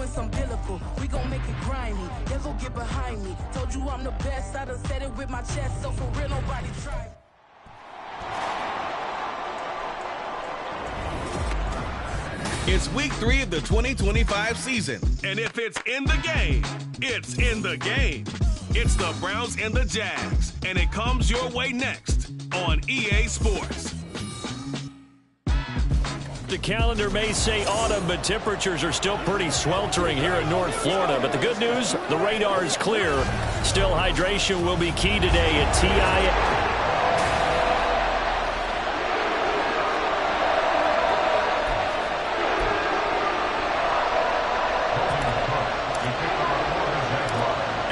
doing some biblical. We gon' make it grimy. Never get behind me. Told you I'm the best. I done said it with my chest. So for real, nobody try. It's week 3 of the 2025 season. And if it's in the game, it's in the game. It's the Browns and the Jags. And it comes your way next on EA Sports. The calendar may say autumn, but temperatures are still pretty sweltering here in North Florida. But the good news, the radar is clear. Still, hydration will be key today at TI.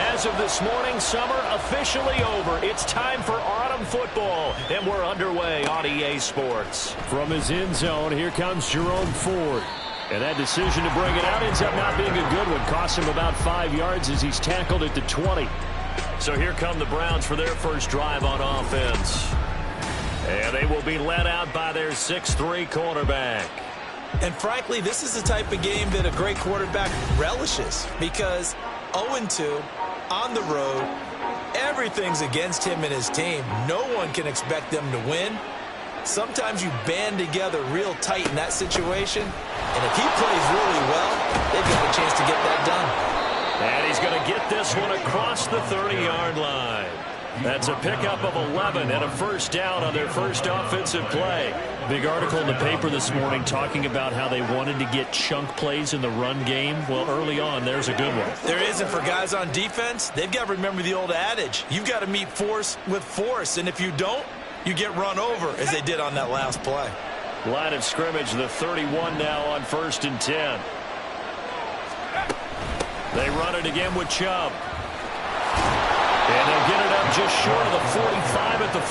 As of this morning, summer officially over. It's time for autumn football, and we're underway on EA Sports. From his end zone, here comes Jerome Ford. And that decision to bring it out ends up not being a good one. Cost him about 5 yards as he's tackled at the 20. So here come the Browns for their first drive on offense. And they will be led out by their 6'3" quarterback. And frankly, this is the type of game that a great quarterback relishes, because 0-2 on the road, everything's against him and his team. No one can expect them to win. Sometimes you band together real tight in that situation, and if he plays really well, they've got a chance to get that done. And he's going to get this one across the 30-yard line. That's a pickup of 11 and a first down on their first offensive play. Big article in the paper this morning talking about how they wanted to get chunk plays in the run game. Well, early on, there's a good one. There is, and for guys on defense, they've got to remember the old adage. You've got to meet force with force, and if you don't, you get run over, as they did on that last play. Line of scrimmage, the 31 now on 1st and 10. They run it again with Chubb. And they'll get it up just short of the 45 at the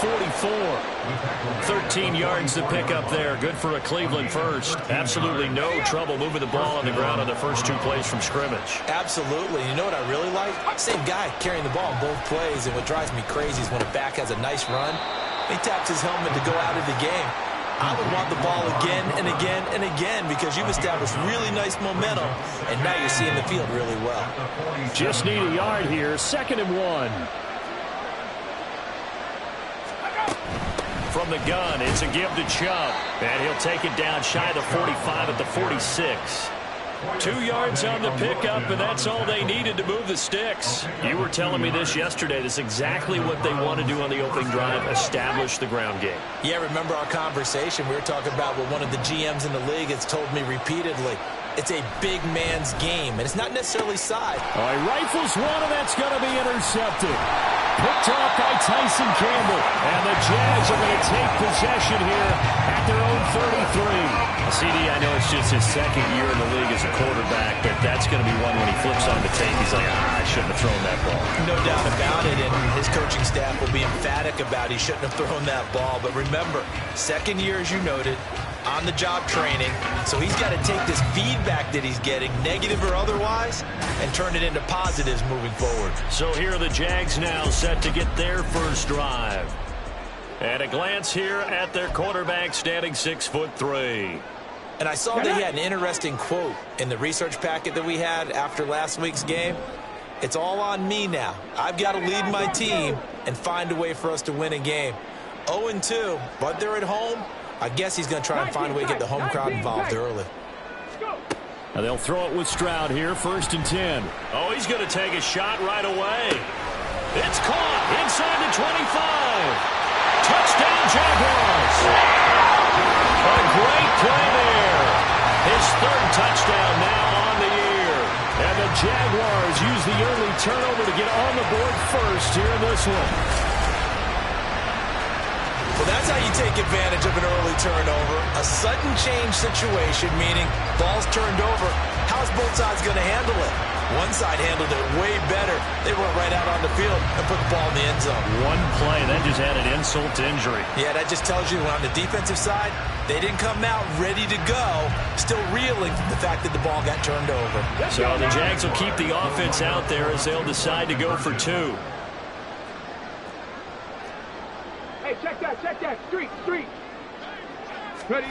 44. 13 yards to pick up there. Good for a Cleveland first. Absolutely no trouble moving the ball on the ground on the first 2 plays from scrimmage. Absolutely. You know what I really like? Same guy carrying the ball in both plays, and what drives me crazy is when a back has a nice run, he taps his helmet to go out of the game. I would want the ball again and again and again, because you've established really nice momentum, and now you're seeing the field really well. Just need a yard here. 2nd and 1. From the gun, it's a give to Chubb. And he'll take it down shy of the 45 at the 46. 2 yards on the pickup, and that's all they needed to move the sticks. You were telling me this yesterday. This is exactly what they want to do on the opening drive, establish the ground game. Yeah, remember our conversation? We were talking about what one of the GMs in the league has told me repeatedly. It's a big man's game, and it's not necessarily size. All right, rifles one, and that's going to be intercepted. Picked off by Tyson Campbell, and the Jags are going to take possession here at their own 33. CD, I know it's just his 2nd year in the league as a quarterback, but that's going to be one when he flips on the tape. He's like, I shouldn't have thrown that ball. No doubt about it, and his coaching staff will be emphatic about he shouldn't have thrown that ball. But remember, 2nd year, as you noted, on-the-job training, so he's got to take this feedback that he's getting, negative or otherwise, and turn it into positives moving forward. So here are the Jags now set to get their first drive. And a glance here at their quarterback standing 6'3". And I saw that he had an interesting quote in the research packet that we had after last week's game. It's all on me now. I've got to lead my team and find a way for us to win a game. 0-2, but they're at home. I guess he's going to try and find a way to get the home crowd involved early. Now they'll throw it with Stroud here, 1st and 10. Oh, he's going to take a shot right away. It's caught inside the 25. Touchdown, Jaguars. A great play there. His 3rd touchdown now on the year. And the Jaguars use the early turnover to get on the board first here in this one. Well, that's how you take advantage of an early turnover. A sudden change situation, meaning ball's turned over. How's both sides going to handle it? One side handled it way better. They went right out on the field and put the ball in the end zone. One play, that just added insult to injury. Yeah, that just tells you on the defensive side, they didn't come out ready to go, still reeling from the fact that the ball got turned over. So the Jags will keep the offense out there as they'll decide to go for 2. Hey, check that. Street. Ready.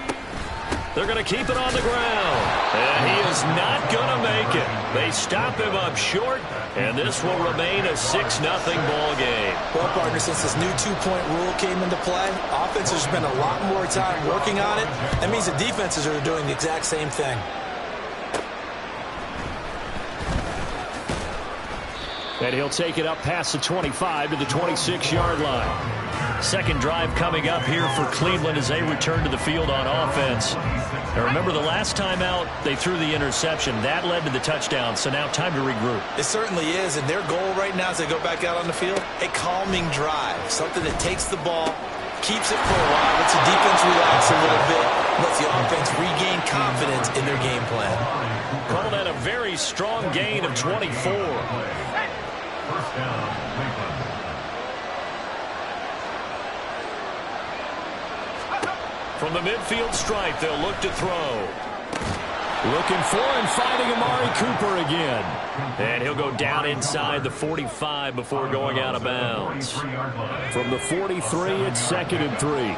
They're going to keep it on the ground. And he is is not going to make it. They stop him up short, and this will remain a 6-0 ball game. Well, partner, since this new two-point rule came into play, offenses spend a lot more time working on it. That means the defenses are doing the exact same thing. And he'll take it up past the 25 to the 26-yard line. Second drive coming up here for Cleveland as they return to the field on offense. Now remember, the last time out, they threw the interception. That led to the touchdown, so now time to regroup. It certainly is, and their goal right now as they go back out on the field, a calming drive, something that takes the ball, keeps it for a while, lets the defense relax a little bit, lets the offense regain confidence in their game plan. Call that a very strong gain of 24. From the midfield stripe, they'll look to throw. Looking for and finding Amari Cooper again. And he'll go down inside the 45 before going out of bounds. From the 43, it's 2nd and 3.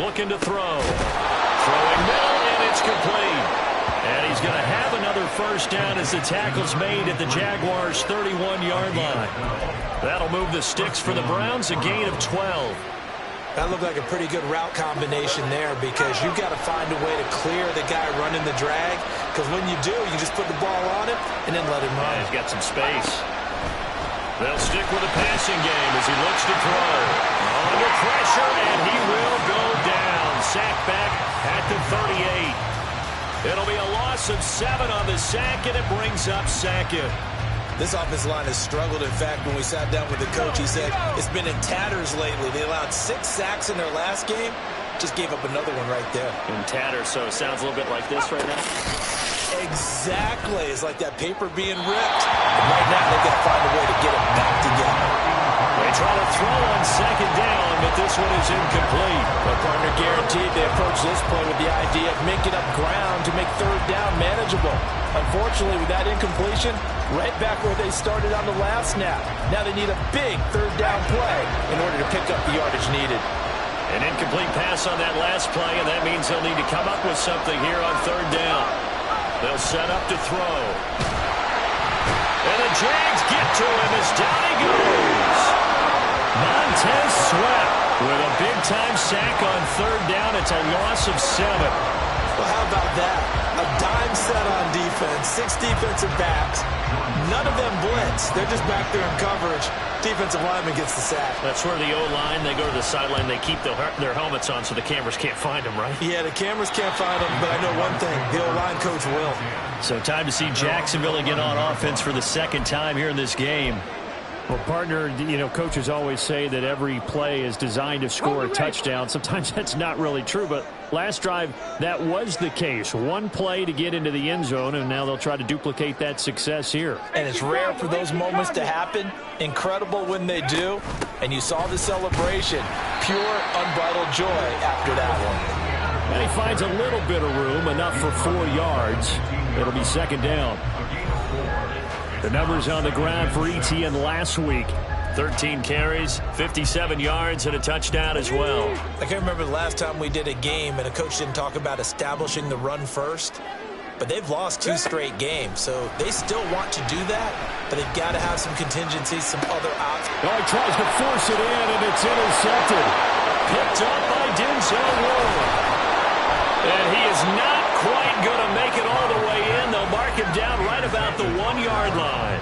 Looking to throw. Throwing middle, and it's complete. And he's going to have another first down as the tackle's made at the Jaguars' 31-yard line. That'll move the sticks for the Browns, a gain of 12. That looked like a pretty good route combination there because you've got to find a way to clear the guy running the drag, because when you do, you just put the ball on him and then let him run. Yeah, he's got some space. They'll stick with the passing game as he looks to throw. Under pressure, and he will go down. Sack back at the 38. It'll be a loss of 7 on the sack, and it brings up 2nd. This offensive line has struggled. In fact, when we sat down with the coach, he said it's been in tatters lately. They allowed 6 sacks in their last game. Just gave up another one right there. In tatters, so it sounds a little bit like this right now. Exactly. It's like that paper being ripped. And right now, they've got to find a way to get it back together. They try to throw on 2nd down, but this one is incomplete. But partner, guaranteed they approach this play with the idea of making up ground to make 3rd down manageable. Unfortunately, with that incompletion, right back where they started on the last snap. Now they need a big 3rd down play in order to pick up the yardage needed. An incomplete pass on that last play, and that means they'll need to come up with something here on 3rd down. They'll set up to throw. And the Jags get to him as down he goes. Montez Sweat with a big-time sack on 3rd down. It's a loss of 7. Well, how about that? A dime set on defense, 6 defensive backs. None of them blitz. They're just back there in coverage. Defensive lineman gets the sack. That's where the O-line, they go to the sideline, they keep their helmets on so the cameras can't find them, right? Yeah, the cameras can't find them, but I know one thing. The O-line coach will. So time to see Jacksonville again on offense for the 2nd time here in this game. Well, partner, you know, coaches always say that every play is designed to score a touchdown. Sometimes that's not really true, but last drive, that was the case. One play to get into the end zone, and now they'll try to duplicate that success here. And it's rare for those moments to happen. Incredible when they do. And you saw the celebration. Pure, unbridled joy after that one. And he finds a little bit of room, enough for 4 yards. It'll be 2nd down. The numbers on the ground for Etienne last week. 13 carries, 57 yards, and a touchdown as well. I can't remember the last time we did a game and a coach didn't talk about establishing the run first. But they've lost 2 straight games, so they still want to do that, but they've got to have some contingencies, some other options. Oh, he tries to force it in, and it's intercepted. Picked up by Denzel Ward. And he is not quite going to make it all the way in. They'll mark him down right about the 1-yard line.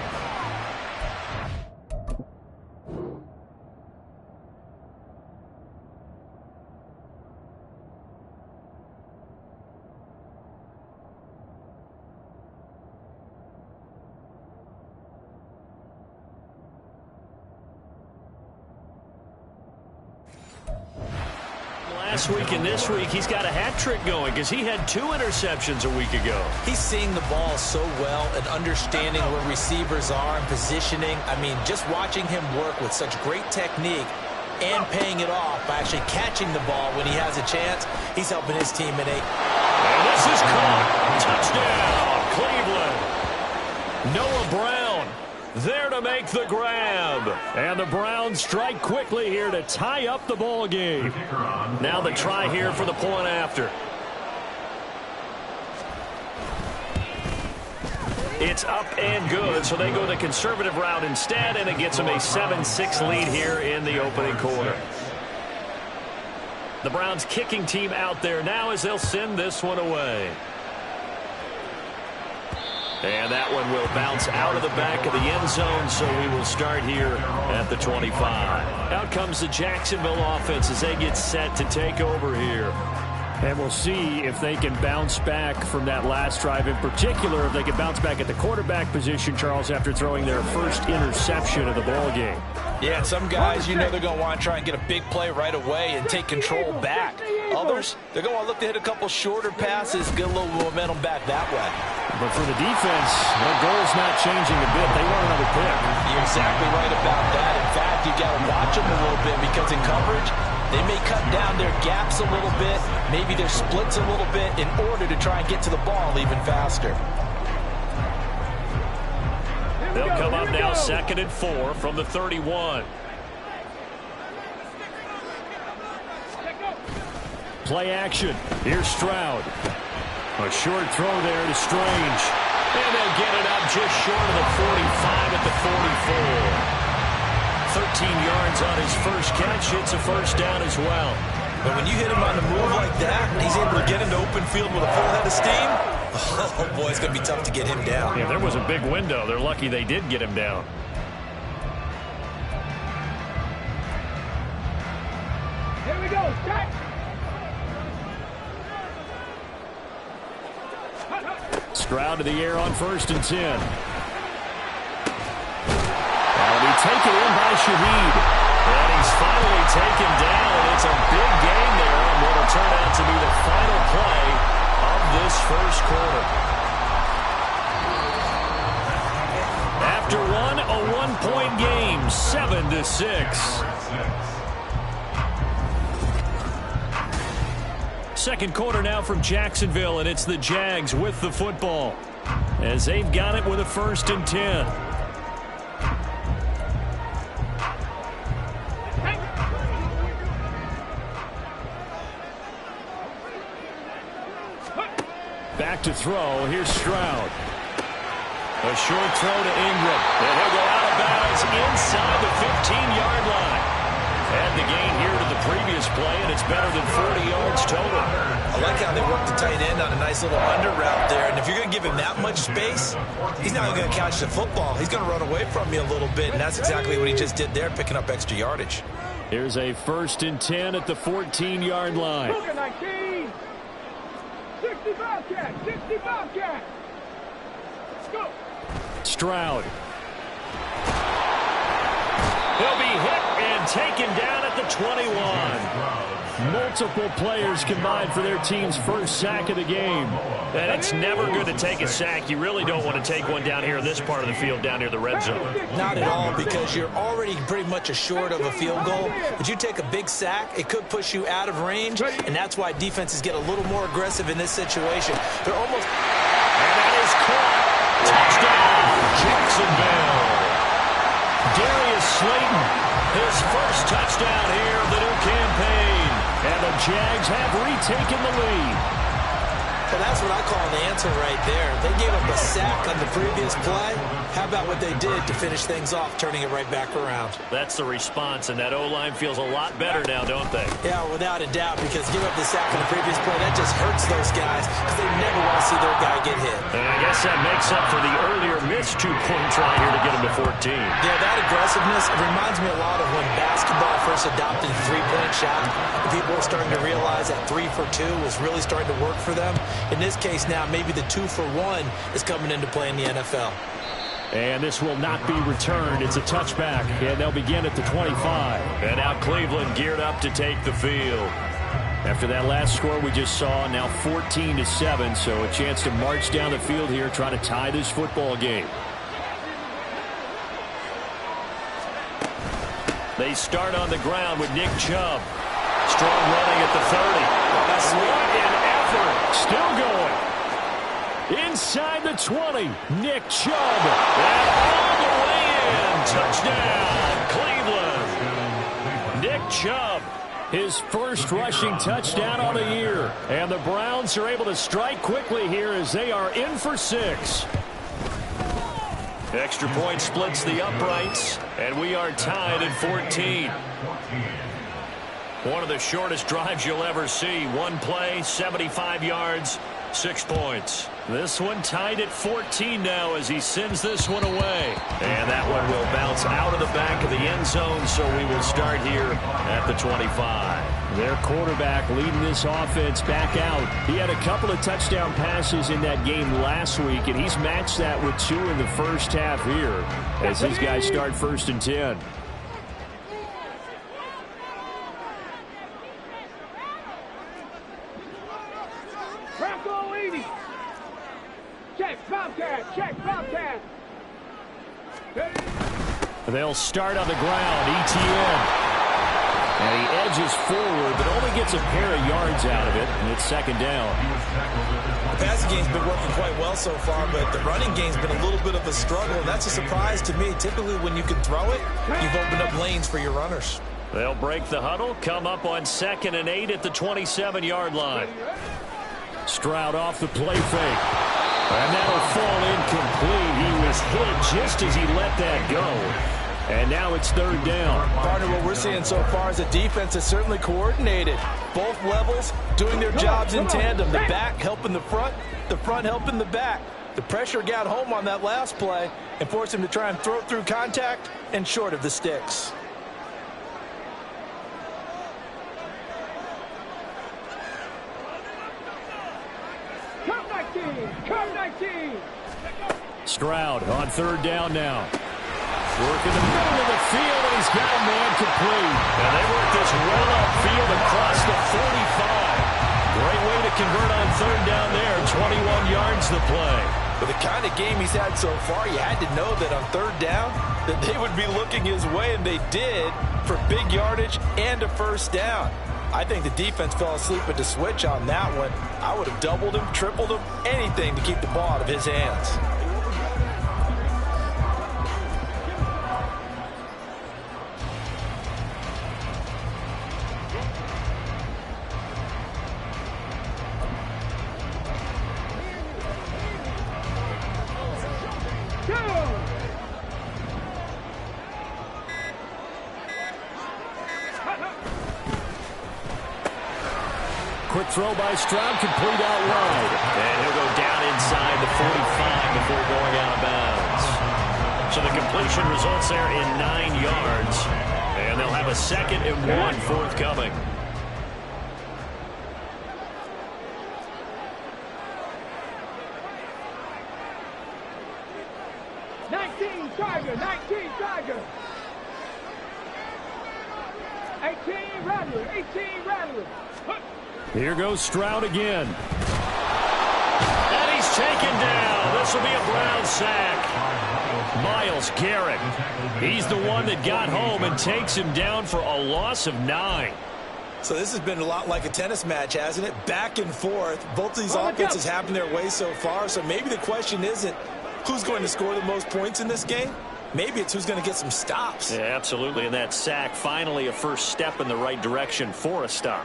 Last week and this week, he's got a hat trick going because he had 2 interceptions a week ago. He's seeing the ball so well and understanding where receivers are and positioning. I mean, just watching him work with such great technique and paying it off by actually catching the ball when he has a chance, he's helping his teammate. And this is caught. Touchdown, Cleveland. Noah Brown There to make the grab. And the Browns strike quickly here to tie up the ball game. Now the try here for the point after. It's up and good, so they go the conservative route instead, and it gets them a 7-6 lead here in the opening quarter. The Browns kicking team out there now as they'll send this one away. And that one will bounce out of the back of the end zone, so we will start here at the 25. Out comes the Jacksonville offense as they get set to take over here. And we'll see if they can bounce back from that last drive. In particular, if they can bounce back at the quarterback position, Charles, after throwing their first interception of the ball game. Yeah, some guys, you know they're going to want to try and get a big play right away and take control back. Others, they're going to look to hit a couple shorter passes, get a little momentum back that way. But for the defense, the goal's not changing a bit. They want another pick. You're exactly right about that. In fact, you got to watch them a little bit because in coverage, they may cut down their gaps a little bit, maybe their splits a little bit in order to try and get to the ball even faster. They'll come up now 2nd and 4 from the 31. Play action. Here's Stroud. A short throw there to Strange. And they'll get it up just short of the 45 at the 44. 13 yards on his first catch. It's a first down as well. But when you hit him on the move like that, he's able to get into open field with a full head of steam. Oh, boy, it's going to be tough to get him down. Yeah, there was a big window. They're lucky they did get him down. Here we go. Set. Stroud to the air on 1st and 10. That'll be taken in by Shaheed. And he's finally taken down, and it's a big gain there on what will turn out to be the final play of this first quarter. After one, a one-point game, 7-6. Second quarter now from Jacksonville, and it's the Jags with the football as they've got it with a 1st and 10. Back to throw. Here's Stroud. A short throw to Ingram. And he'll go out of bounds inside the 15-yard line. And the gain here to the previous play, and it's better than 40 yards total. I like how they work the tight end on a nice little under route there. And if you're going to give him that much space, he's not going to catch the football. He's going to run away from you a little bit, and that's exactly what he just did there, picking up extra yardage. Here's a 1st and 10 at the 14-yard line. Look at 19. 60 Bobcat. 60 Bobcat. Go. Stroud. He'll be hit and taken down at the 21. Multiple players combined for their team's first sack of the game. And it's never good to take a sack. You really don't want to take one down here in this part of the field, down near the red zone. Not at all, because you're already pretty much assured of a field goal. But you take a big sack, it could push you out of range, and that's why defenses get a little more aggressive in this situation. They're almost... And that is caught. Touchdown, Jacksonville. Darius Slayton, his first touchdown here of the new campaign. And the Jags have retaken the lead. Well, that's what I call an answer right there. They gave up a sack on the previous play. How about what they did to finish things off, turning it right back around? That's the response, and that O-line feels a lot better now, don't they? Yeah, without a doubt, because give up the sack on the previous play, that just hurts those guys because they never want to see their guy get hit. And I guess that makes up for the earlier missed two-point try here to get him to 14. Yeah, that aggressiveness, it reminds me a lot of when basketball first adopted the three-point shot. And people were starting to realize that 3 for 2 was really starting to work for them. In this case now, maybe the 2 for 1 is coming into play in the NFL. And this will not be returned. It's a touchback, and they'll begin at the 25. And now Cleveland geared up to take the field. After that last score we just saw, now 14-7, so a chance to march down the field here, try to tie this football game. They start on the ground with Nick Chubb. Strong running at the 30. That's what an effort. Still going. Inside the 20, Nick Chubb. And all the way Touchdown, Cleveland. Nick Chubb, his first rushing touchdown on the year. And the Browns are able to strike quickly here as they are in for 6. Extra point splits the uprights, and we are tied at 14. One of the shortest drives you'll ever see. One play, 75 yards, 6 points. This one tied at 14 now as he sends this one away. And that one will bounce out of the back of the end zone, so we will start here at the 25. Their quarterback leading this offense back out. He had a couple of touchdown passes in that game last week, and he's matched that with 2 in the first half here as his guys start 1st and 10. Bobcat. They'll start on the ground. ETN. And he edges forward, but only gets a pair of yards out of it, and it's 2nd down. The passing game's been working quite well so far, but the running game's been a little bit of a struggle, and that's a surprise to me. Typically, when you can throw it, you've opened up lanes for your runners. They'll break the huddle, come up on 2nd and 8 at the 27-yard line. Stroud off the play fake. And that'll fall incomplete. He was hit just as he let that go. And now it's 3rd down. Partner, what we're seeing so far is the defense is certainly coordinated. Both levels doing their jobs in tandem. The back helping the front helping the back. The pressure got home on that last play and forced him to try and throw through contact and short of the sticks. Come 19. Stroud on 3rd down now. Work in the middle of the field, and he's got a man complete. And they work this well upfield across the 45. Great way to convert on 3rd down there. 21 yards the play. With the kind of game he's had so far, you had to know that on 3rd down that they would be looking his way, and they did, for big yardage and a 1st down. I think the defense fell asleep at the switch on that one. I would have doubled him, tripled him, anything to keep the ball out of his hands. Quick throw by Stroud, complete out wide. And he'll go down inside the 45 before going out of bounds. So the completion results there in 9 yards. And they'll have a 2nd and 1 forthcoming. Tiger. 18 Rattler. Here goes Stroud again. And he's taken down. This will be a Brown sack. Myles Garrett. He's the one that got home and takes him down for a loss of 9. So this has been a lot like a tennis match, hasn't it? Back and forth. Both of these offenses happen their way so far. So maybe the question isn't who's going to score the most points in this game. Maybe it's who's going to get some stops. Yeah, absolutely. And that sack, finally a first step in the right direction for a stop.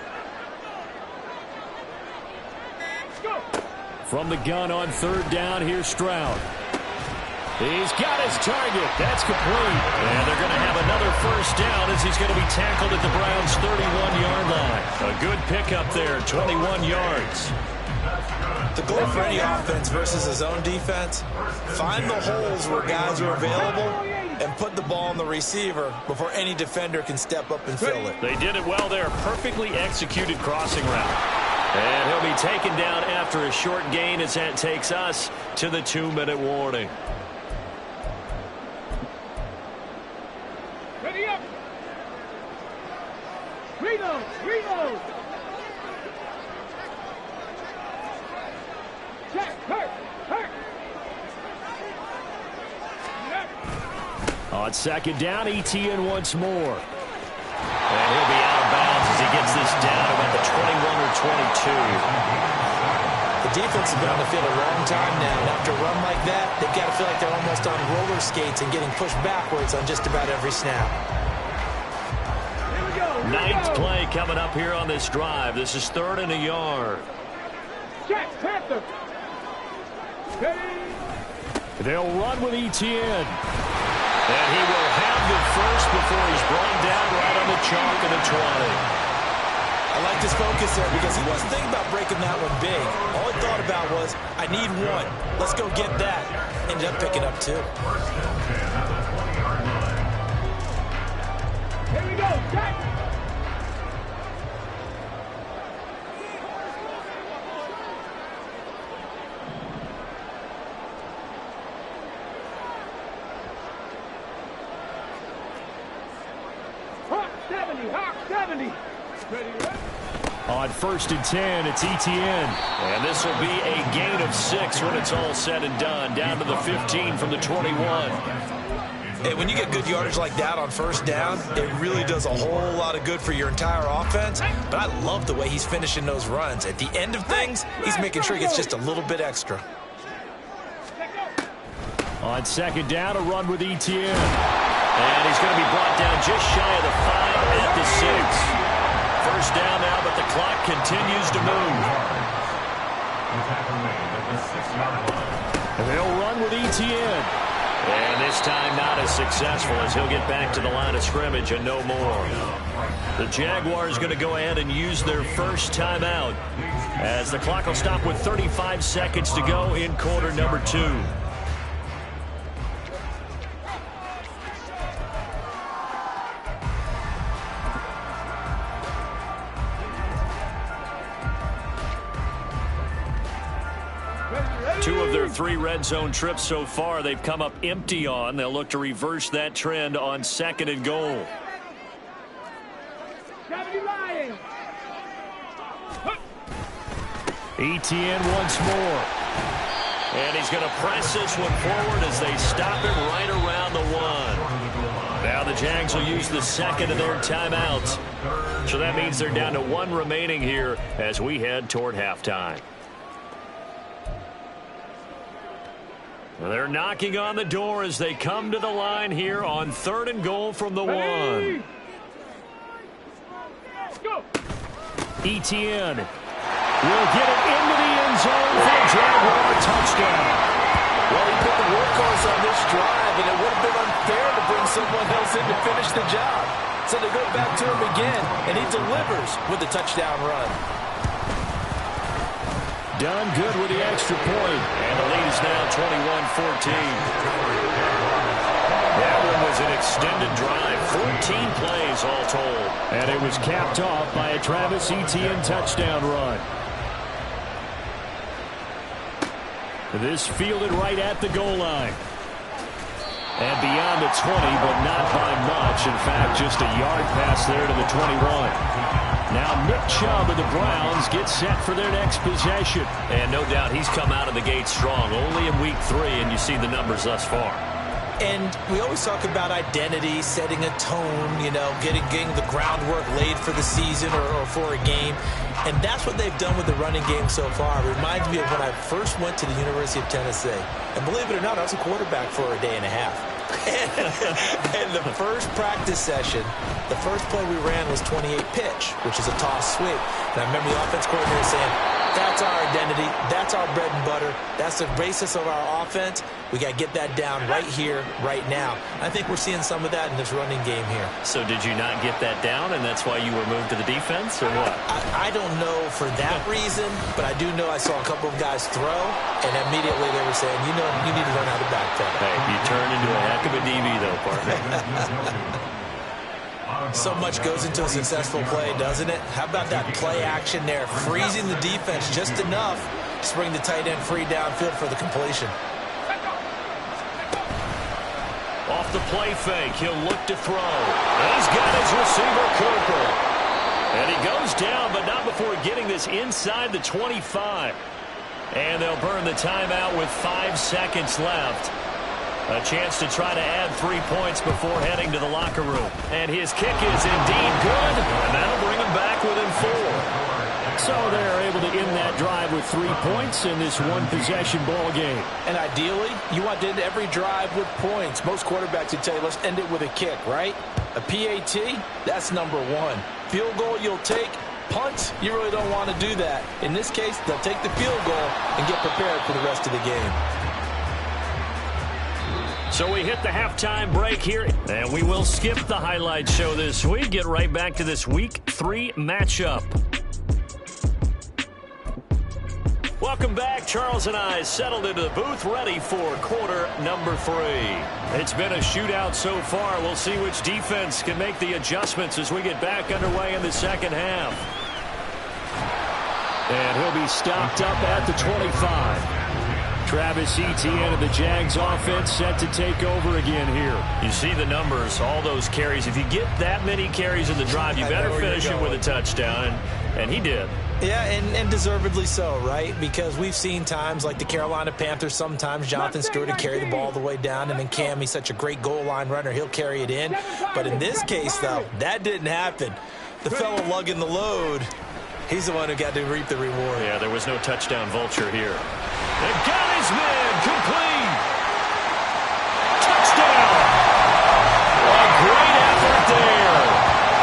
From the gun on 3rd down, here's Stroud. He's got his target. That's complete. And they're going to have another first down as he's going to be tackled at the Browns' 31-yard line. A good pickup there, 21 yards. The goal for any offense versus a zone defense, find the holes where guys are available and put the ball on the receiver before any defender can step up and fill it. They did it well there. Perfectly executed crossing route. And he'll be taken down after a short gain as that takes us to the 2-minute warning. Ready up. Reload. Check. Hurt. On 2nd down, ETN once more. And he'll be out of bounds as he gets this down about the 21 or 22. The defense has been on the field a long time now, and after a run like that, they've got to feel like they're almost on roller skates and getting pushed backwards on just about every snap. Ninth play coming up here on this drive. This is 3rd and a yard. Check, Panther. They'll run with Etienne. And he will have the first before he's brought down right on the chalk of the 20. I like his focus there because he wasn't thinking about breaking that one big. All he thought about was, I need one. Let's go get that. Ended up picking up 2. Here we go, check. Hawk 70, Hawk 70. On 1st and 10, it's Etienne. And this will be a gain of 6 when it's all said and done. Down to the 15 from the 21. Hey, when you get good yardage like that on 1st down, it really does a whole lot of good for your entire offense. But I love the way he's finishing those runs. At the end of things, he's making sure he gets just a little bit extra. On 2nd down, a run with Etienne. And he's going to be brought down just shy of the 5 at the 6. 1st down now, but the clock continues to move. And they'll run with Etienne. And this time not as successful as he'll get back to the line of scrimmage and no more. The Jaguars going to go ahead and use their first timeout as the clock will stop with 35 seconds to go in quarter number 2. Two of their 3 red zone trips so far they've come up empty on. They'll look to reverse that trend on 2nd and goal. Etienne once more. And he's going to press this one forward as they stop him right around the 1. Now the Jags will use the 2nd of their timeouts. So that means they're down to 1 remaining here as we head toward halftime. They're knocking on the door as they come to the line here on 3rd and goal from the 1. Etienne will get it into the end zone for a Jaguar touchdown. Well, he put the workhorse on this drive, and it would have been unfair to bring someone else in to finish the job. So they go back to him again, and he delivers with the touchdown run. Done good with the extra point. And the lead is now 21-14. That one was an extended drive. 14 plays all told. And it was capped off by a Travis Etienne touchdown run. This fielded right at the goal line. And beyond the 20, but not by much. In fact, just a yard pass there to the 21. Now Nick Chubb of the Browns gets set for their next possession. And no doubt he's come out of the gate strong. Only in week 3, and you see the numbers thus far. And we always talk about identity, setting a tone, you know, getting the groundwork laid for the season or for a game. And that's what they've done with the running game so far. It reminds me of when I first went to the University of Tennessee. And believe it or not, I was a quarterback for a day and a half. And the first practice session, the first play we ran was 28 pitch, which is a toss sweep. And I remember the offense coordinator saying, that's our identity, that's our bread and butter, that's the basis of our offense. We got to get that down right here, right now. I think we're seeing some of that in this running game here. So did you not get that down, and that's why you were moved to the defense, or what? I don't know for that reason, but I do know I saw a couple of guys throw, and immediately they were saying, you know, you need to learn how to backpedal. Hey, you turned into a heck of a DB, though, partner. So much goes into a successful play, doesn't it? How about that play action there, freezing the defense just enough to bring the tight end free downfield for the completion. Off the play fake, he'll look to throw. And he's got his receiver, Cooper. And he goes down, but not before getting this inside the 25. And they'll burn the timeout with 5 seconds left. A chance to try to add 3 points before heading to the locker room. And his kick is indeed good, and that'll bring him back within 4. So they're able to end that drive with 3 points in this one-possession ball game. And ideally, you want to end every drive with points. Most quarterbacks would tell you, let's end it with a kick, right? A PAT, that's number one. Field goal you'll take. Punt, you really don't want to do that. In this case, they'll take the field goal and get prepared for the rest of the game. So we hit the halftime break here, and we will skip the highlight show this week. Get right back to this Week 3 matchup. Welcome back. Charles and I settled into the booth, ready for quarter number 3. It's been a shootout so far. We'll see which defense can make the adjustments as we get back underway in the second half. And he'll be stopped up at the 25. Travis Etienne of the Jags offense set to take over again here. You see the numbers, all those carries. If you get that many carries in the drive, you better finish it with a touchdown, and he did. Yeah, and deservedly so, right? Because we've seen times like the Carolina Panthers, sometimes Jonathan Stewart will carry the ball all the way down, and then Cam, he's such a great goal line runner, he'll carry it in. But in this case, though, that didn't happen. The fellow lugging the load, he's the one who got to reap the reward. Yeah, there was no touchdown vulture here. They got his man complete. Touchdown. A great effort there.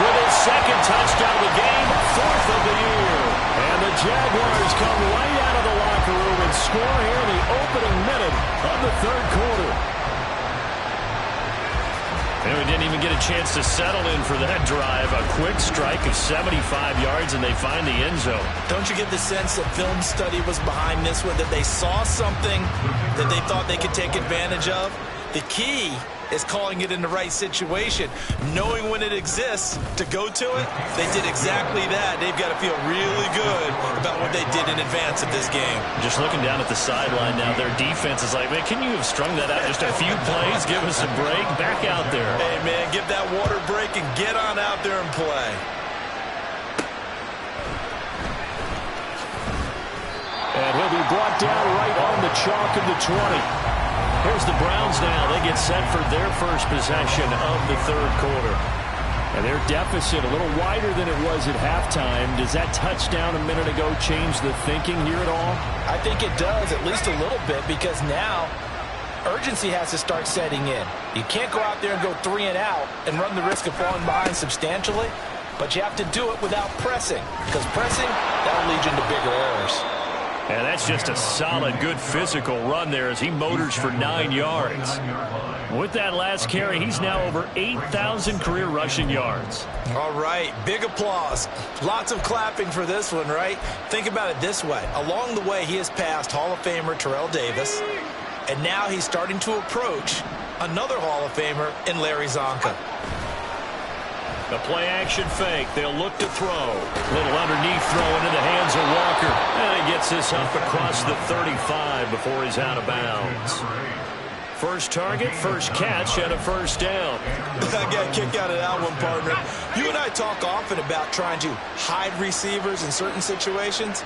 With his second touchdown of the game, 4th of the year. And the Jaguars come right out of the locker room and score here in the opening minute of the third quarter. And we didn't even get a chance to settle in for that drive. A quick strike of 75 yards, and they find the end zone. Don't you get the sense that film study was behind this one, that they saw something that they thought they could take advantage of? The key is calling it in the right situation, knowing when it exists to go to it. They did exactly that. They've got to feel really good about what they did in advance of this game. Just looking down at the sideline now, their defense is like, man, can you have strung that out just a few plays? Give us a break. Back out there. Hey, man, give that water break and get on out there and play. And he'll be brought down right on the chalk of the 20. Here's the Browns now. They get set for their first possession of the third quarter. And their deficit a little wider than it was at halftime. Does that touchdown a minute ago change the thinking here at all? I think it does, at least a little bit, because now urgency has to start setting in. You can't go out there and go 3 and out and run the risk of falling behind substantially, but you have to do it without pressing, because pressing, that'll lead you into bigger errors. And that's just a solid, good physical run there as he motors for 9 yards. With that last carry, he's now over 8,000 career rushing yards. All right, big applause. Lots of clapping for this one, right? Think about it this way. Along the way, he has passed Hall of Famer Terrell Davis, and now he's starting to approach another Hall of Famer in Larry Zonka. The play-action fake. They'll look to throw. Little underneath throw into the hands of Walker. And he gets this up across the 35 before he's out of bounds. First target, first catch, and a first down. I got a kick out of that one, partner. You and I talk often about trying to hide receivers in certain situations,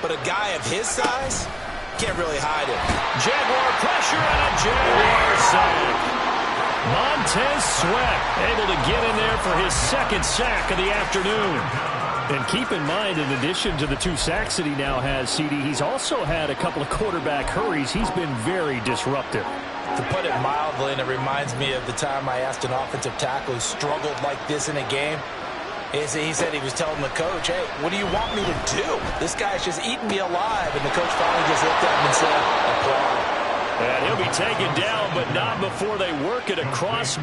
but a guy of his size can't really hide it. Jaguar pressure and a Jaguar sack. Montez Sweat able to get in there for his second sack of the afternoon. And keep in mind, in addition to the 2 sacks that he now has, CD, he's also had a couple of quarterback hurries. He's been very disruptive. To put it mildly, and it reminds me of the time I asked an offensive tackle who struggled like this in a game. He said he was telling the coach, hey, what do you want me to do? This guy's just eating me alive. And the coach finally just looked at him and said, applaud. And he'll be taken down, but not before they work it across.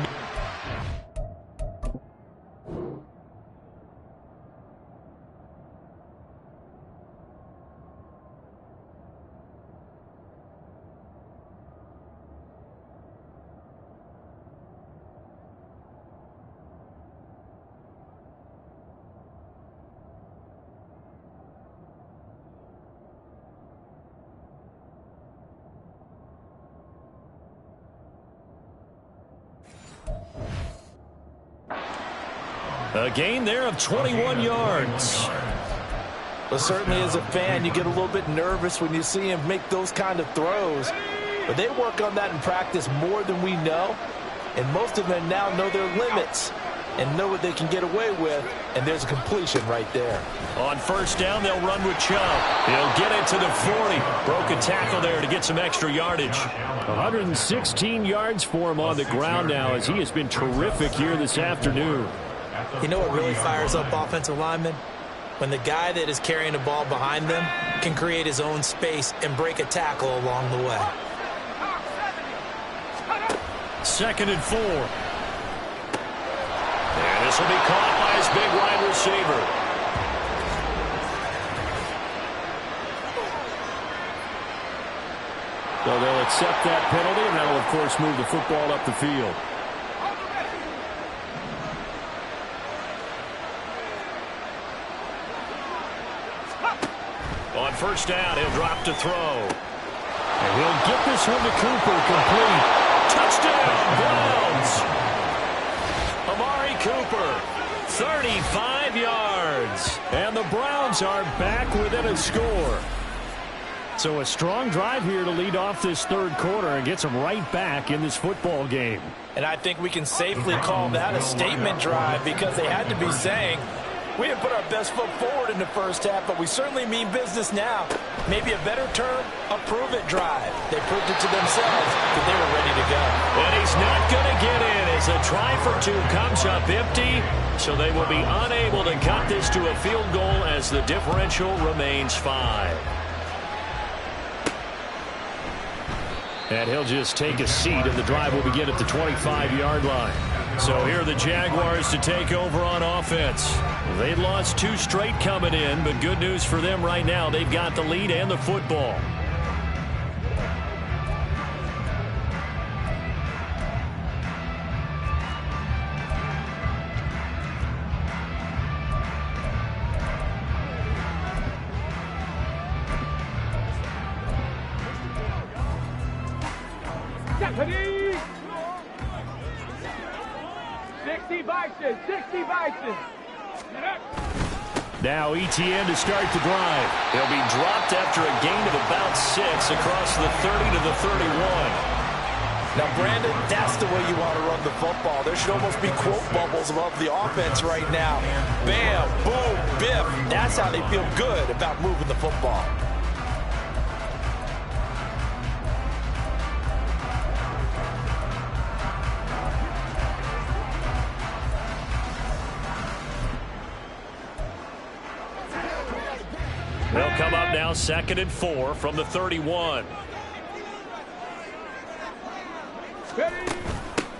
A gain there of 21 yards. Well, certainly as a fan, you get a little bit nervous when you see him make those kind of throws. But they work on that in practice more than we know. And most of them now know their limits. and know what they can get away with, and there's a completion right there. On first down, they'll run with Chubb. He'll get it to the 40. Broke a tackle there to get some extra yardage. 116 yards for him on the ground now, as he has been terrific here this afternoon. You know what really fires up offensive linemen? When the guy that is carrying the ball behind them can create his own space and break a tackle along the way. 2nd and 4. And this will be caught by his big wide receiver. So they'll accept that penalty, and that'll, of course, move the football up the field. On first down, he'll drop to throw. And he'll get this one to Cooper, complete. Touchdown, Browns! Amari Cooper, 35 yards. And the Browns are back within a score. So a strong drive here to lead off this third quarter and gets them right back in this football game. And I think we can safely call that a statement drive, because they had to be saying, we didn't put our best foot forward in the first half, but we certainly mean business now. Maybe a better term, a prove-it drive. They proved it to themselves that they were ready to go. And he's not going to get in as a try for 2 comes up empty. So they will be unable to cut this to a field goal as the differential remains 5. And he'll just take a seat, and the drive will begin at the 25-yard line. So here are the Jaguars to take over on offense. They'd lost 2 straight coming in, but good news for them right now. They've got the lead and the football. Deputy! 60 Bison! 60 Bison! Now ETN to start the drive. He'll be dropped after a gain of about 6 across the 30 to the 31. Now, Brandon, that's the way you want to run the football. There should almost be quote bubbles above the offense right now. Bam, boom, biff. That's how they feel good about moving the football. They'll come up now 2nd and 4 from the 31.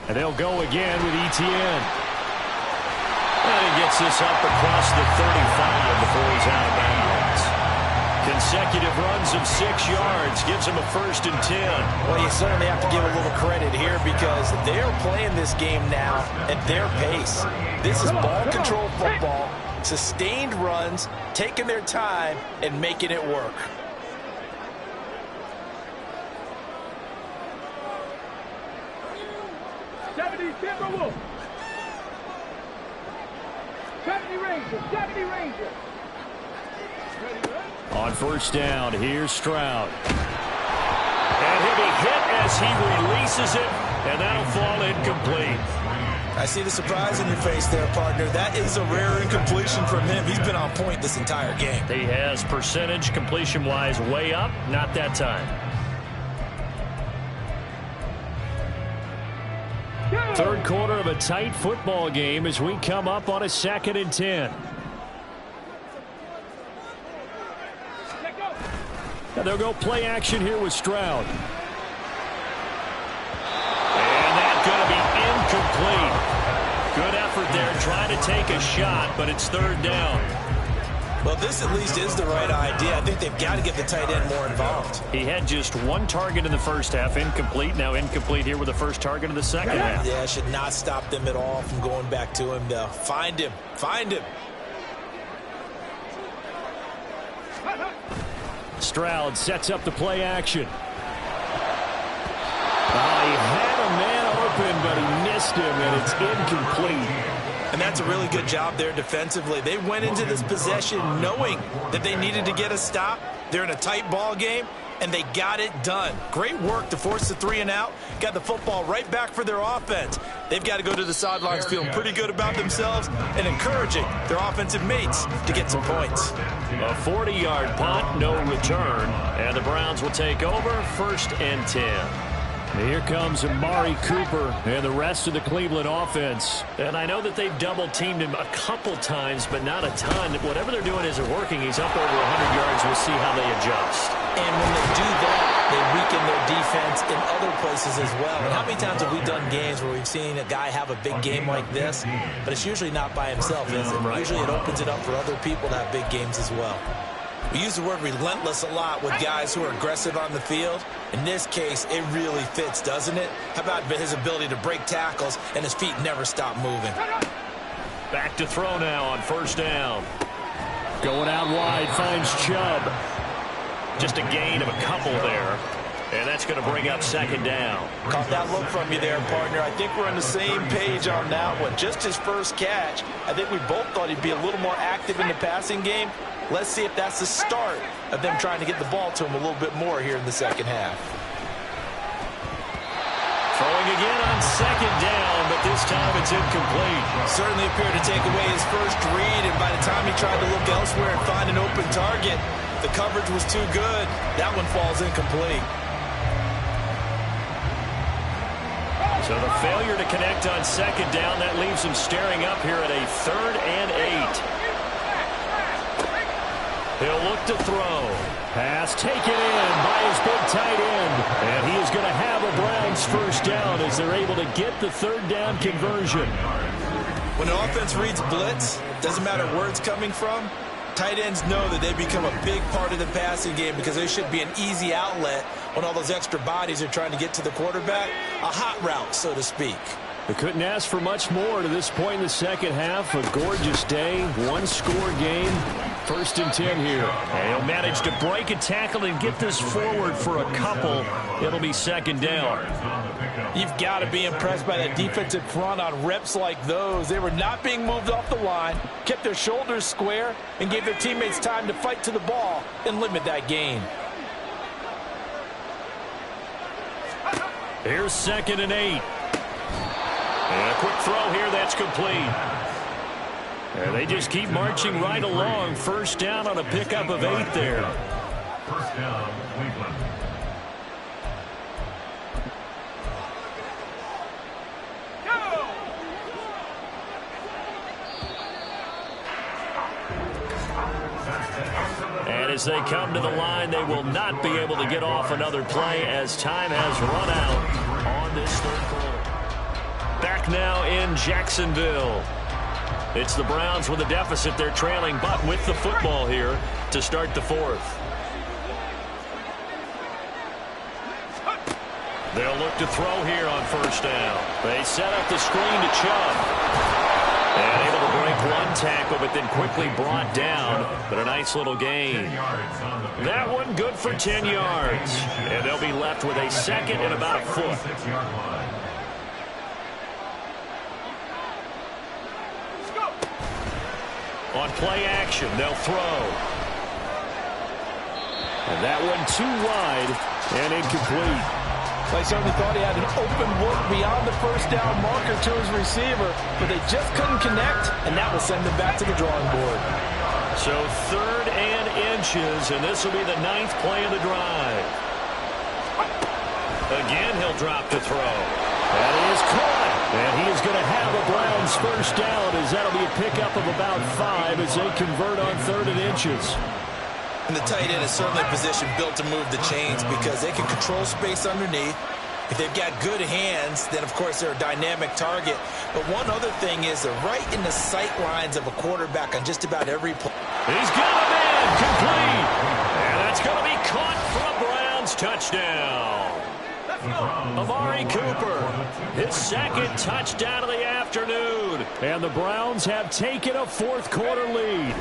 And they'll go again with ETN. And he gets this up across the 35 before he's out of bounds. Consecutive runs of 6 yards gives him a 1st and 10. Well, you certainly have to give a little credit here, because they're playing this game now at their pace. This is ball control football. Sustained runs, taking their time, and making it work. Timberwolf! 70 Rangers! 70 Rangers! On first down, here's Stroud. And he'll be hit as he releases it, and that'll fall incomplete. I see the surprise in your face there, partner. That is a rare incompletion from him. He's been on point this entire game. He has percentage completion-wise way up, not that time. Third quarter of a tight football game as we come up on a 2nd and 10. And they'll go play action here with Stroud. And that's going to be incomplete. Good effort there trying to take a shot, but it's 3rd down. Well, this at least is the right idea. I think they've got to get the tight end more involved. He had just 1 target in the first half, incomplete. Now incomplete here with the first target of the second half. Yeah, should not stop them at all from going back to him, though. Find him. Find him. Stroud sets up the play action. He had a man open, but he missed him, and it's incomplete. And that's a really good job there defensively. They went into this possession knowing that they needed to get a stop. They're in a tight ball game. and they got it done. Great work to force the 3 and out. Got the football right back for their offense. They've got to go to the sidelines feeling pretty good about themselves and encouraging their offensive mates to get some points. A 40-yard punt, no return, and the Browns will take over 1st and 10. Here comes Amari Cooper and the rest of the Cleveland offense. And I know that they've double-teamed him a couple times, but not a ton. Whatever they're doing isn't working. He's up over 100 yards. We'll see how they adjust. And when they do that, they weaken their defense in other places as well. And how many times have we done games where we've seen a guy have a big game like this, but it's usually not by himself, is it? Usually it opens it up for other people to have big games as well. We use the word relentless a lot with guys who are aggressive on the field. In this case, it really fits, doesn't it? How about his ability to break tackles and his feet never stop moving? Back to throw now on 1st down. Going out wide, finds Chubb. Just a gain of a couple there. And that's going to bring up 2nd down. Caught that look from you there, partner. I think we're on the same page on that one. Just his first catch. I think we both thought he'd be a little more active in the passing game. Let's see if that's the start of them trying to get the ball to him a little bit more here in the second half. Throwing again on 2nd down, but this time it's incomplete. Certainly appeared to take away his first read, and by the time he tried to look elsewhere and find an open target, the coverage was too good. That one falls incomplete. So the failure to connect on 2nd down, that leaves him staring up here at a 3rd and 8. He'll look to throw. Pass taken in by his big tight end. And he is going to have a Browns 1st down as they're able to get the 3rd down conversion. When an offense reads blitz, doesn't matter where it's coming from, tight ends know that they become a big part of the passing game because they should be an easy outlet when all those extra bodies are trying to get to the quarterback. A hot route, so to speak. They couldn't ask for much more to this point in the second half. A gorgeous day, 1-score game. 1st and 10 here. And he'll manage to break a tackle and get this forward for a couple. It'll be 2nd down. You've got to be impressed by that defensive front on reps like those. They were not being moved off the line, kept their shoulders square, and gave their teammates time to fight to the ball and limit that gain. Here's 2nd and 8. And a quick throw here, that's complete. And they just keep marching right along. 1st down on a pickup of 8 there. 1st down, Cleveland. And as they come to the line, they will not be able to get off another play as time has run out on this 3rd quarter. Back now in Jacksonville. It's the Browns with a deficit. They're trailing, but with the football here to start the 4th. They'll look to throw here on 1st down. They set up the screen to Chubb. And able to break one tackle, but then quickly brought down. But a nice little gain. That one good for 10 yards. And they'll be left with a 2nd and about a foot. On play action, they'll throw. And that one too wide and incomplete. I certainly thought he had an open look beyond the 1st down marker to his receiver, but they just couldn't connect, and that will send them back to the drawing board. So 3rd and inches, and this will be the 9th play of the drive. Again, he'll drop to throw. And he is caught. And he is going to have a Browns 1st down as that'll be a pickup of about 5 as they convert on 3rd and inches. And the tight end is certainly a position built to move the chains because they can control space underneath. If they've got good hands, then, of course, they're a dynamic target. But one other thing is they're right in the sight lines of a quarterback on just about every play. He's got a man complete. And that's going to be caught for a Browns touchdown. Amari Cooper, his 2nd touchdown of the afternoon. And the Browns have taken a 4th quarter lead.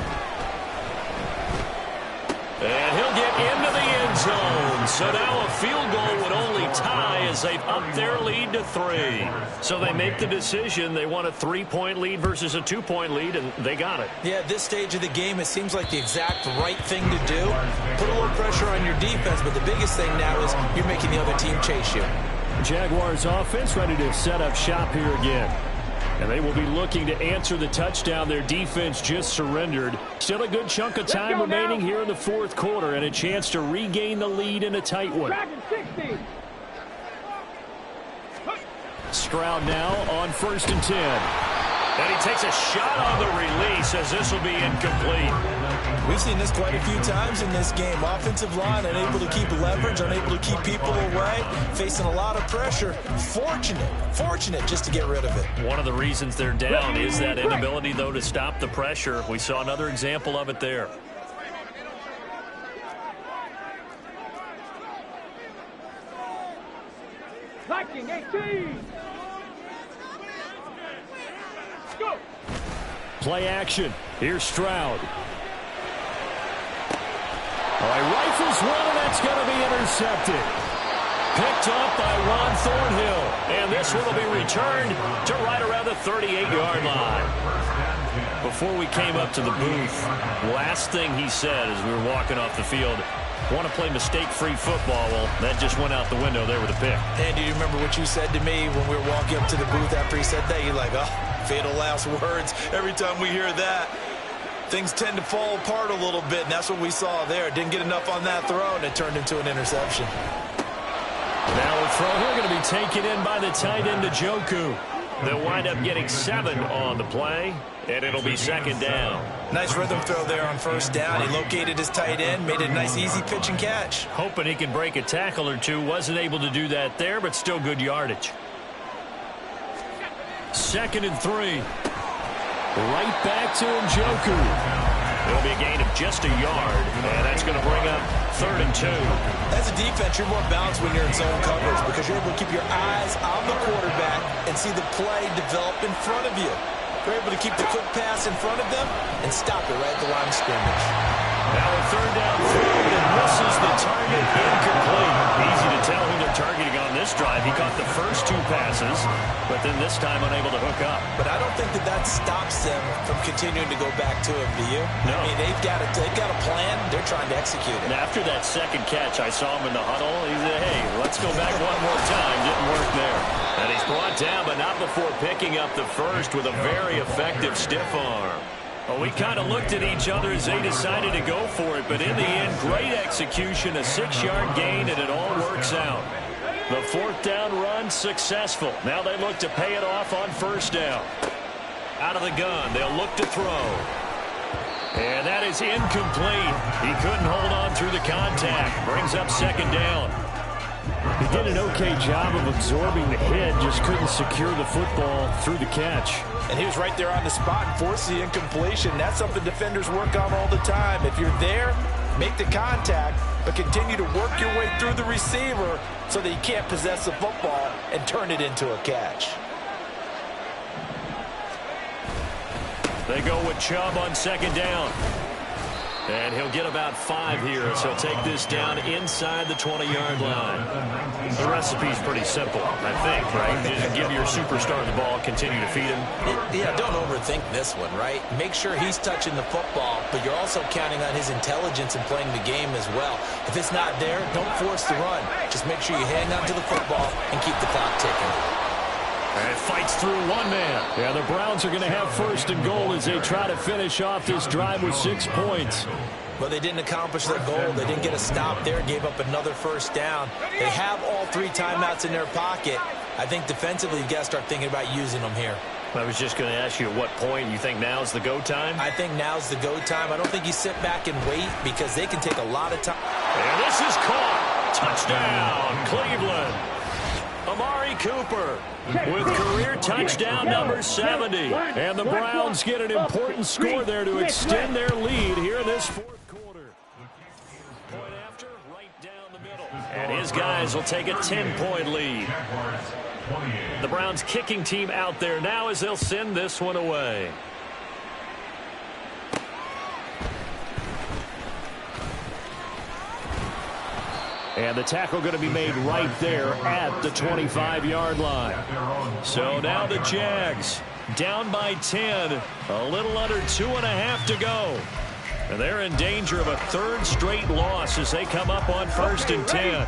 And he'll get into the end zone. So now a field goal would only tie as they've upped their lead to 3. So they make the decision. They want a 3-point lead versus a 2-point lead, and they got it. Yeah, at this stage of the game, it seems like the exact right thing to do. Put a little pressure on on your defense, but the biggest thing now is you're making the other team chase you. Jaguars offense ready to set up shop here again. And they will be looking to answer the touchdown their defense just surrendered. Still a good chunk of time remaining here in the fourth quarter and a chance to regain the lead in a tight one. Stroud now on 1st and 10. And he takes a shot on the release as this will be incomplete. We've seen this quite a few times in this game. Offensive line unable to keep leverage, unable to keep people away, facing a lot of pressure. Fortunate just to get rid of it. One of the reasons they're down is that inability, though, to stop the pressure. We saw another example of it there. Liking 18. Go. Play action. Here's Stroud. Oh, he rifles one, and that's going to be intercepted. Picked up by Ron Thornhill. And this one will be returned to right around the 38-yard line. Before we came up to the booth, last thing he said as we were walking off the field, want to play mistake-free football. Well, that just went out the window there with a pick. And do you remember what you said to me when we were walking up to the booth after he said that? You're like, oh, fatal last words. Every time we hear that, things tend to fall apart a little bit, and that's what we saw there. Didn't get enough on that throw, and it turned into an interception. Now a throw here going to be taken in by the tight end, Njoku. They'll wind up getting 7 on the play, and it'll be 2nd down. Nice rhythm throw there on 1st down. He located his tight end, made it a nice, easy pitch and catch. Hoping he can break a tackle or two. Wasn't able to do that there, but still good yardage. 2nd and 3. Right back to Njoku. It'll be a gain of just a yard, and that's going to bring up 3rd and 2. As a defense, you're more balanced when you're in zone coverage because you're able to keep your eyes on the quarterback and see the play develop in front of you. You're able to keep the quick pass in front of them and stop it right at the line of scrimmage. Now a 3rd down throw that misses the target, incomplete. Easy to tell who they're targeting on this drive. He caught the first 2 passes, but then this time unable to hook up. But I don't think that stops them from continuing to go back to him, do you? No. I mean, they've got a plan. They're trying to execute it. And after that second catch, I saw him in the huddle. He said, hey, let's go back one more time. Didn't work there. And he's brought down, but not before picking up the first with a very effective stiff arm. Well, we kind of looked at each other as they decided to go for it, but in the end, great execution, a 6-yard gain, and it all works out. The 4th down run successful. Now they look to pay it off on 1st down. Out of the gun, they'll look to throw. And that is incomplete. He couldn't hold on through the contact. Brings up 2nd down. He did an okay job of absorbing the hit, just couldn't secure the football through the catch. And he was right there on the spot and forced the incompletion. That's something defenders work on all the time. If you're there, make the contact, but continue to work your way through the receiver so that you can't possess the football and turn it into a catch. They go with Chubb on 2nd down. And he'll get about 5 here, so he'll take this down inside the 20-yard line. The recipe's pretty simple, I think, right? Just give your superstar the ball, continue to feed him. Yeah, don't overthink this one, right? Make sure he's touching the football, but you're also counting on his intelligence in playing the game as well. If it's not there, don't force the run. Just make sure you hang on to the football and keep the clock ticking. And fights through one man. Yeah, the Browns are going to have 1st and goal as they try to finish off this drive with 6 points. Well, they didn't accomplish their goal. They didn't get a stop there, gave up another 1st down. They have all 3 timeouts in their pocket. I think defensively, you've got to start thinking about using them here. I was just going to ask you at what point you think now's the go time? I think now's the go time. I don't think you sit back and wait because they can take a lot of time. And this is caught. Touchdown, Cleveland. Amari Cooper with career touchdown number 70. And the Browns get an important score there to extend their lead here in this 4th quarter. Point after, right down the middle. And his guys will take a 10-point lead. The Browns kicking team out there now as they'll send this one away. And the tackle going to be made right there at the 25-yard line. So now the Jags down by 10. A little under 2.5 to go. And they're in danger of a third straight loss as they come up on 1st and 10.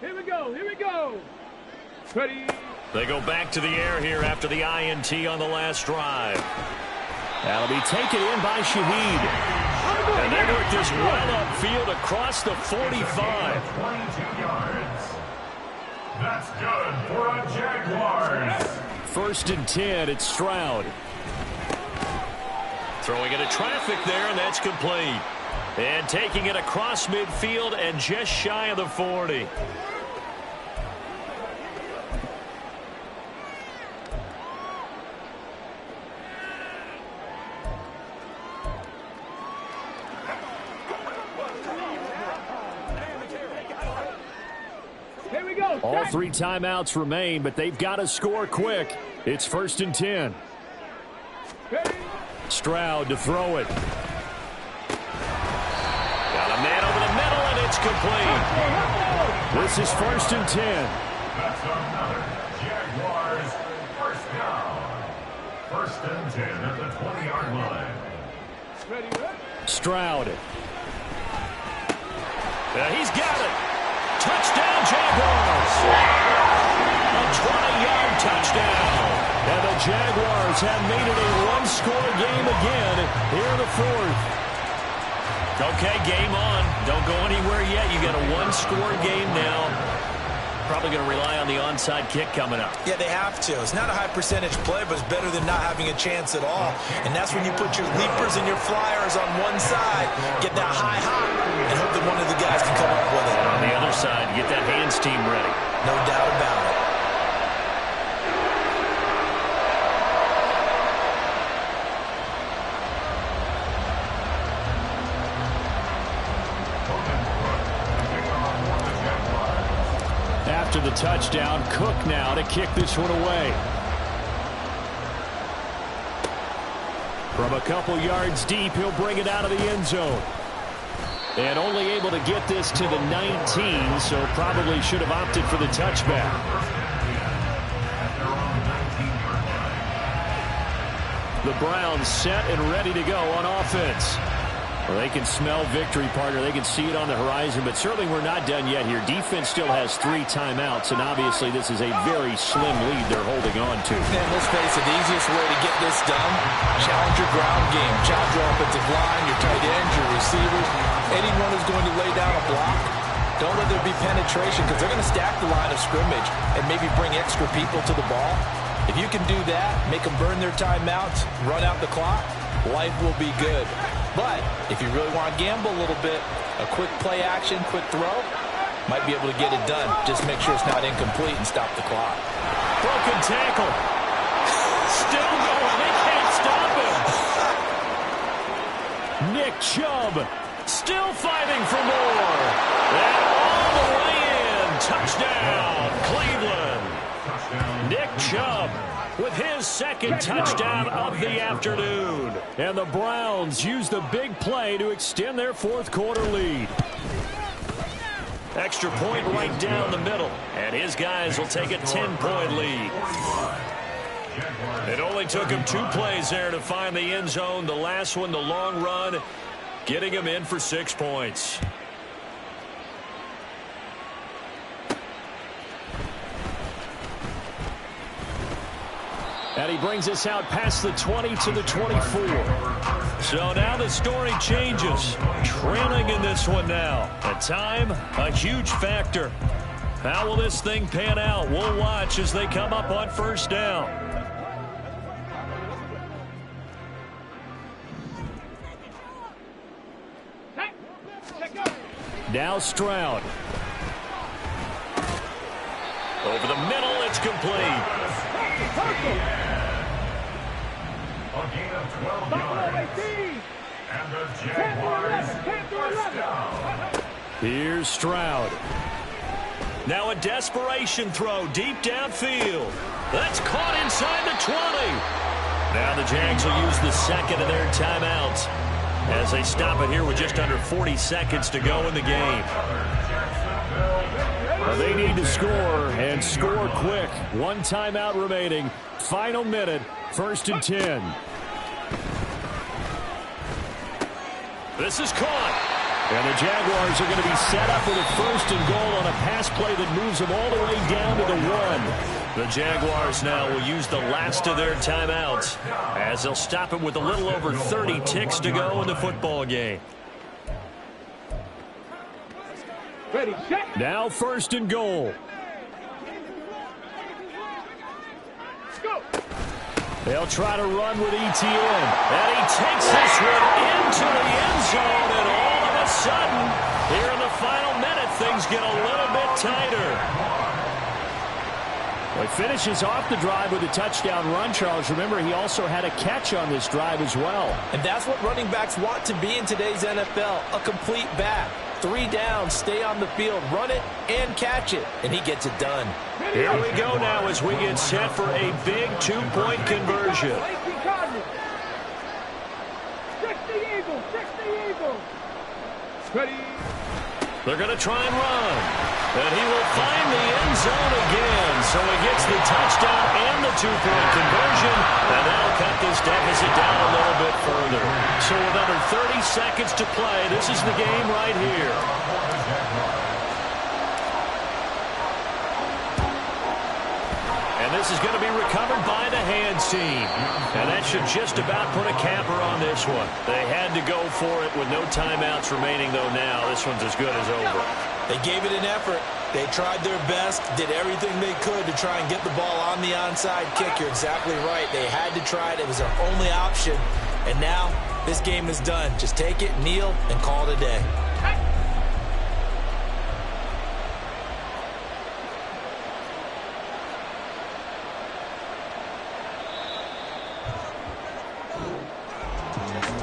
Here we go. Here we go. Ready. They go back to the air here after the INT on the last drive. That'll be taken in by Shaheed. And they work this well upfield across the 45. 22 yards. That's good for a Jaguars. 1st and 10, it's Stroud. Throwing into traffic there, and that's complete. And taking it across midfield and just shy of the 40. All 3 timeouts remain, but they've got to score quick. It's 1st and 10. Stroud to throw it. Got a man over the middle, and it's complete. This is 1st and 10. That's another Jaguars first down. 1st and 10 at the 20-yard line. Stroud. He's got it. Touchdown, Jaguars. A 20-yard touchdown. And the Jaguars have made it a one-score game again here in the 4th. Okay, game on. Don't go anywhere yet. You got a one-score game now. Probably going to rely on the onside kick coming up. Yeah, they have to. It's not a high percentage play, but it's better than not having a chance at all. And that's when you put your leapers and your flyers on one side, get that high hop, and hope that one of the guys can come up with it. On the other side, get that hands team ready. No doubt about it. After the touchdown, Cook now to kick this one away. From a couple yards deep, he'll bring it out of the end zone. And only able to get this to the 19, so probably should have opted for the touchback. The Browns set and ready to go on offense. Well, they can smell victory, partner. They can see it on the horizon, but certainly we're not done yet here. Defense still has 3 timeouts, and obviously this is a very slim lead they're holding on to. And let's face it, the easiest way to get this done, challenge your ground game, challenge your offensive line, your tight ends, your receivers, anyone who's going to lay down a block. Don't let there be penetration because they're going to stack the line of scrimmage and maybe bring extra people to the ball. If you can do that, make them burn their timeouts, run out the clock, life will be good. But if you really want to gamble a little bit, a quick play action, quick throw, might be able to get it done. Just make sure it's not incomplete and stop the clock. Broken tackle. Still going. They can't stop him. Nick Chubb still fighting for more. And all the way in. Touchdown, Cleveland. Nick Chubb with his second touchdown of the afternoon. And the Browns use the big play to extend their 4th quarter lead. Extra point right down the middle. And his guys will take a 10-point lead. It only took him 2 plays there to find the end zone. The last one, the long run, getting him in for 6 points. And he brings us out past the 20 to the 24. So now the story changes. Trailing in this one now. At time, a huge factor. How will this thing pan out? We'll watch as they come up on 1st down. Now Stroud. Over the middle, it's complete. A gain of 12 yards. And the Jaguars first down. Here's Stroud. Now a desperation throw deep downfield. That's caught inside the 20. Now the Jags will use the second of their timeouts as they stop it here with just under 40 seconds to go in the game. Well, they need to score, and score quick. 1 timeout remaining. Final minute, 1st and 10. This is caught. And the Jaguars are going to be set up with a 1st and goal on a pass play that moves them all the way down to the 1. The Jaguars now will use the last of their timeouts as they'll stop it with a little over 30 ticks to go in the football game. Ready, set. Now 1st and goal. Go. They'll try to run with ETN. And he takes this one into the end zone, and all of a sudden, here in the final minute, things get a little bit tighter. Well, he finishes off the drive with a touchdown run, Charles. Remember, he also had a catch on this drive as well. And that's what running backs want to be in today's NFL, a complete back. 3 down, stay on the field, run it, and catch it. And he gets it done. Here we go now as we get set for a big 2-point conversion. Ready. They're going to try and run. And he will find the end zone again. So he gets the touchdown and the 2-point conversion. And that'll cut this deficit down a little bit further. So with under 30 seconds to play, this is the game right here. And this is going to be recovered by the hands team. And that should just about put a capper on this one. They had to go for it with no timeouts remaining, though now this one's as good as over. They gave it an effort. They tried their best, did everything they could to try and get the ball on the onside kick. You're exactly right. They had to try it. It was their only option. And now this game is done. Just take it, kneel, and call it a day.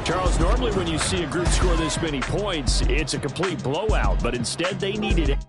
Charles, normally when you see a group score this many points, it's a complete blowout, but instead they needed it.